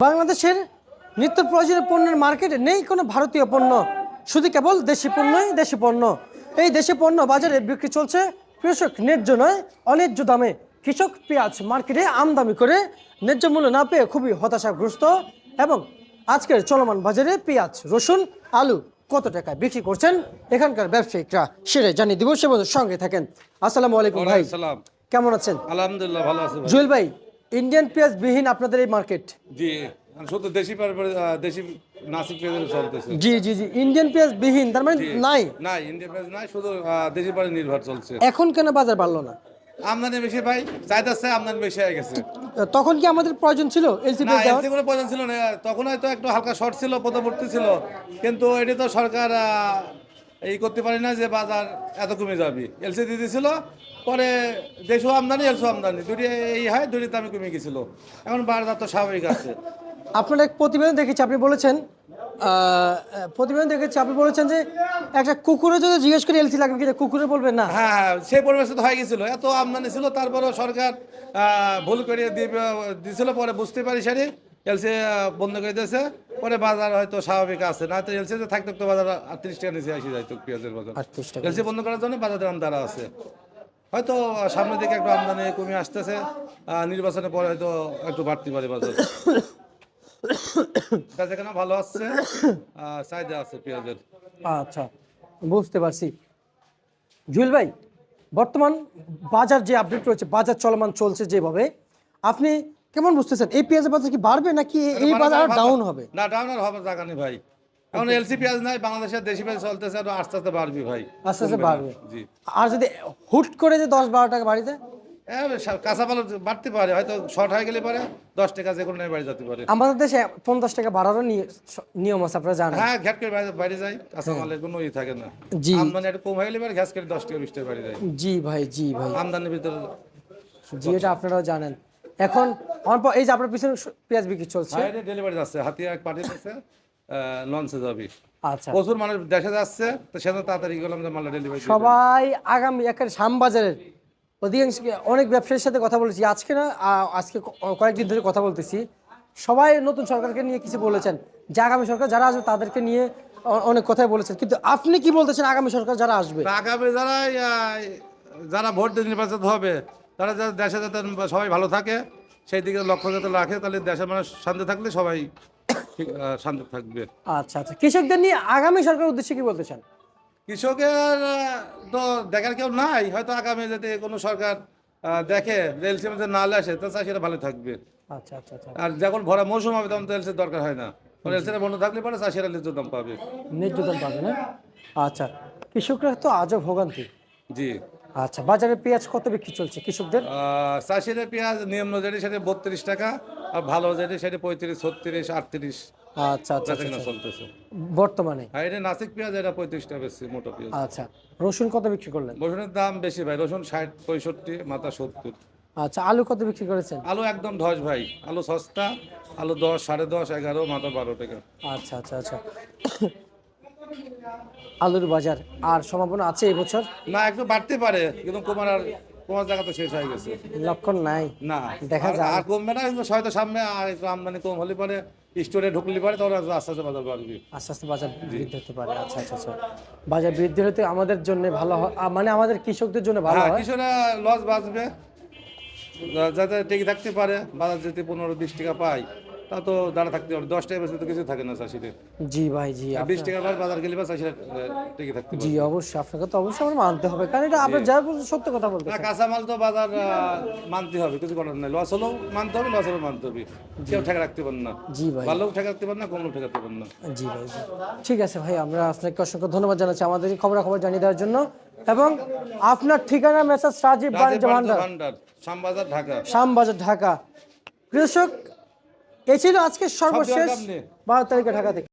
বাংলাদেশের নিত্য প্রয়োজনীয় পণ্যের মার্কেটে নেই কোনো ভারতীয় পণ্য, শুধু কেবল দেশি পণ্যই দেশি পণ্য। এই দেশি পণ্য বাজারে বিক্রি চলছে কৃষক ন্যায্য নয় অন্যায্য দামে। কৃষক পেঁয়াজ মার্কেটে আমদানি করে ন্যায্য মূল্য না পেয়ে খুবই হতাশাগ্রস্ত। এবং আজকের চলমান বাজারে পেঁয়াজ, রসুন, আলু কত টাকায় বিক্রি করছেন এখানকার ব্যবসায়িকরা সেটাই জানিয়ে দিব। সে সঙ্গে থাকেন। আসসালামু আলাইকুম ভাই, কেমন আছেন? আলহামদুলিল্লাহ ভালো আছি। জুয়েল ভাই, ইন্ডিয়ান পেঁয়াজ বিহীন আপনাদের এই মার্কেট? জি, শুধু দেশি দেশি নাসিক পেঁয়াজ চলতেছে। জি জি জি, ইন্ডিয়ান পেঁয়াজ বিহীন তার মানে নাই? নাই, ইন্ডিয়ান পেঁয়াজ নাই, শুধু দেশি পেঁয়াজ নির্ভর চলছে। এখন কেন বাজার বাড়লো না? আমদানি বেশি ভাই, চাহিদা আছে, আমদানি বেশি হয়ে গেছে। তখন কি আমাদের প্রয়োজন ছিল এলসি পেঁয়াজ দেওয়ার? কোনো প্রয়োজন ছিল না, তখন হয়তো একটু হালকা শর্ট ছিল, পদবর্তী ছিল, কিন্তু এটা তো সরকার এই করতে পারে না যে বাজার এত কমে যাবে। এলসি দিয়ে দিয়েছিল, পরে দেশও আমদানি এলসো আমদানি দুটি এই হয়, দুটির দামে কমে গেছিল। এখন বাজার তো স্বাভাবিক আছে। আপনার এক প্রতিবেদন দেখেছি, আপনি বলেছেন যে একটা কুকুরে যদি জিজ্ঞেস করে এলসি লাগবে কিনা, কুকুরে বলবেন না। হ্যাঁ হ্যাঁ, সেই পরিবেশে তো হয়ে গেছিল, এত আমদানি ছিল, তারপরেও সরকার ভুল করে দিয়েছিল, পরে বুঝতে পারি সারি এলসি বন্ধ করে দিয়েছে। পরে বাজার হয়তো স্বাভাবিক আছে, না তো এলসি থাকতে তো বাজার 38 টাকা নিচে আসে যাইতো পেঁয়াজের বাজার। এলসি বন্ধ করার জন্য বাজারের দাম দ্বারা আছে। হয়তো সামনের দিকে একটু আমদানি কমে আসতেছে, নির্বাচনের পরে হয়তো একটু বাড়তে পারে বাজার। যেখানে ভালো আসছে, চাহিদা আছে পেঁয়াজের। আচ্ছা, বুঝতে পারছি। জুয়েল ভাই, বর্তমান বাজার যে আপডেট রয়েছে, বাজার চলমান চলছে যেভাবে, আপনি কেমন বুঝতেছেন এই পেঁয়াজের বাজার কি বাড়বে নাকি এই বাজার ডাউন হবে? না, ডাউন আর হবে জায়গা নেই ভাই। এখন এলসি পেঁয়াজ নাই, বাংলাদেশের দেশি পেঁয়াজ চলতেছে, আস্তে আস্তে বাড়বে ভাই, আস্তে আস্তে বাড়বে। জি। আর যদি হুট করে যে 10-12 টাকা বাড়ি যায়, কাঁচা মাল বাড়তে পারে, হয়তো শর্ট হয়ে গেলে পরে 10 টাকা যে কোনো বাড়ি যেতে পারে। আমাদের দেশে 50 টাকা বাড়ারও নিয়ম আছে, আপনারা জানেন। হ্যাঁ, ঘ্যাট করে বাইরে যায়, কাঁচা মালের কোনো থাকে না। জি, আমদানি একটু কম হয়ে গেলে পরে ঘ্যাস করে 10 টাকা 20 টাকা বাড়ি যায়। জি ভাই, জি ভাই, আমদানির ভিতরে জি, এটা আপনারাও জানেন। এখন এই যে আপনার পিছনে পেঁয়াজ বিক্রি চলছে, ডেলিভারি যাচ্ছে, হাতিয়া এক পার্টি আছে, লঞ্চে যাবে। আচ্ছা, প্রচুর মানুষ দেশে যাচ্ছে, তো সেজন্য তাড়াতাড়ি গেলাম যে মালটা ডেলিভারি। সবাই আগামী একের শ্যামবাজারের অধিকাংশ অনেক ব্যবসায়ীর সাথে কথা বলেছি আজকে, না আজকে কয়েকদিন ধরে কথা বলতেছি, সবাই নতুন সরকারকে নিয়ে কিছু বলেছেন যে আগামী সরকার যারা আসবে তাদেরকে নিয়ে অনেক কথাই বলেছেন, কিন্তু আপনি কি বলতেছেন আগামী সরকার যারা আসবে? আগামী যারা ভোট দিয়ে নির্বাচিত হবে, তারা যাতে দেশে যাতে সবাই ভালো থাকে সেই দিকে লক্ষ্য যাতে রাখে, তাহলে দেশের মানুষ শান্তি থাকলে সবাই শান্তি থাকবে। আচ্ছা আচ্ছা, কৃষকদের নিয়ে আগামী সরকারের উদ্দেশ্যে কি বলতে চান? কৃষকের তো দেখার কেউ নাই, হয়তো আগামী যদি কোনো সরকার দেখে এলসি না আসে, তো চাষিরা ভালো থাকবে। আচ্ছা আচ্ছা আচ্ছা, আর যখন ভরা মৌসুম হবে তখন তো এলসির দরকার হয় না, তখন এলসিটা বন্ধ থাকলে পরে চাষিরা ন্যায্য দাম পাবে। ন্যায্য দাম পাবে না? আচ্ছা, কৃষকরা তো আজও ভোগান্তি। জি। আচ্ছা, বাজারে পেঁয়াজ কত বিক্রি চলছে কৃষকদের? চাষিরা পেঁয়াজ নিম্ন যেটি সেটা 32 টাকা, আর ভালো যেটি সেটা 35, 36, 38 আচ্ছা আচ্ছা আচ্ছা, চলতেছে বর্তমানে। আর এটা নাসিক পেঁয়াজ, এটা 35 টাকা বেশি, মোটা পেঁয়াজ। আচ্ছা, রসুন কত বিক্রি করলেন? রসুনের দাম বেশি ভাই, রসুন 60, 65, মাথা 70। আচ্ছা, আলু কত বিক্রি করেছেন? আলু একদম ধস ভাই, আলু সস্তা, আলু 10, 10.5, 11, মাথা 12 টাকা। আচ্ছা আচ্ছা আচ্ছা, আলুর বাজার আর সম্ভাবনা আছে এবছর? না, একটু বাড়তে পারে, কিন্তু কমার জায়গা তো শেষ হয়ে গেছে, লক্ষণ নাই, না দেখা যায় আর কমবে না, কিন্তু হয়তো সামনে আর একটু আমদানি কম হলে পরে, স্টোরে ঢুকলে পরে তখন আস্তে আস্তে বাজার বাড়বে, আস্তে আস্তে বাজার বৃদ্ধি হতে পারে। আচ্ছা আচ্ছা আচ্ছা, বাজার বৃদ্ধি হতে আমাদের জন্য ভালো হয়, মানে আমাদের কৃষকদের জন্য ভালো হয়। কৃষকরা লস বাঁচবে, যাতে টিকে থাকতে পারে। বাজার যদি 15-20 টাকা পায়, তা তো দাঁড়া থাকতে পারে, 10 টাকা বেশি তো কিছু থাকে না চাষিদের। জি ভাই, জি, 20 টাকা বাজার গেলে বা চাষিরা টিকে থাকতে পারে। জি অবশ্যই, আপনাকে তো অবশ্যই আমার মানতে হবে, কারণ এটা আপনার যা বলছেন সত্য কথা বলতে। না, কাঁচামাল তো বাজার মানতে হবে, কিছু করার নাই, লস হলেও মানতে হবে, লস হলেও মানতে হবে, কেউ ঠেকা রাখতে পারেন না। জি ভাই, ভালো ঠেকা রাখতে পারেন না, কমলেও ঠেকা রাখতে পারেন না। জি ভাই, জি, ঠিক আছে ভাই, আমরা আপনাকে অসংখ্য ধন্যবাদ জানাচ্ছি আমাদেরকে খবরাখবর জানিয়ে দেওয়ার জন্য। এবং আপনার ঠিকানা মেসাজ রাজীব বাণিজ্য ভান্ডার, শ্যামবাজার, ঢাকা। শ্যামবাজার, ঢাকা। কৃষক, এই ছিল আজকে সর্বশেষ 12 তারিখে ঢাকা থেকে।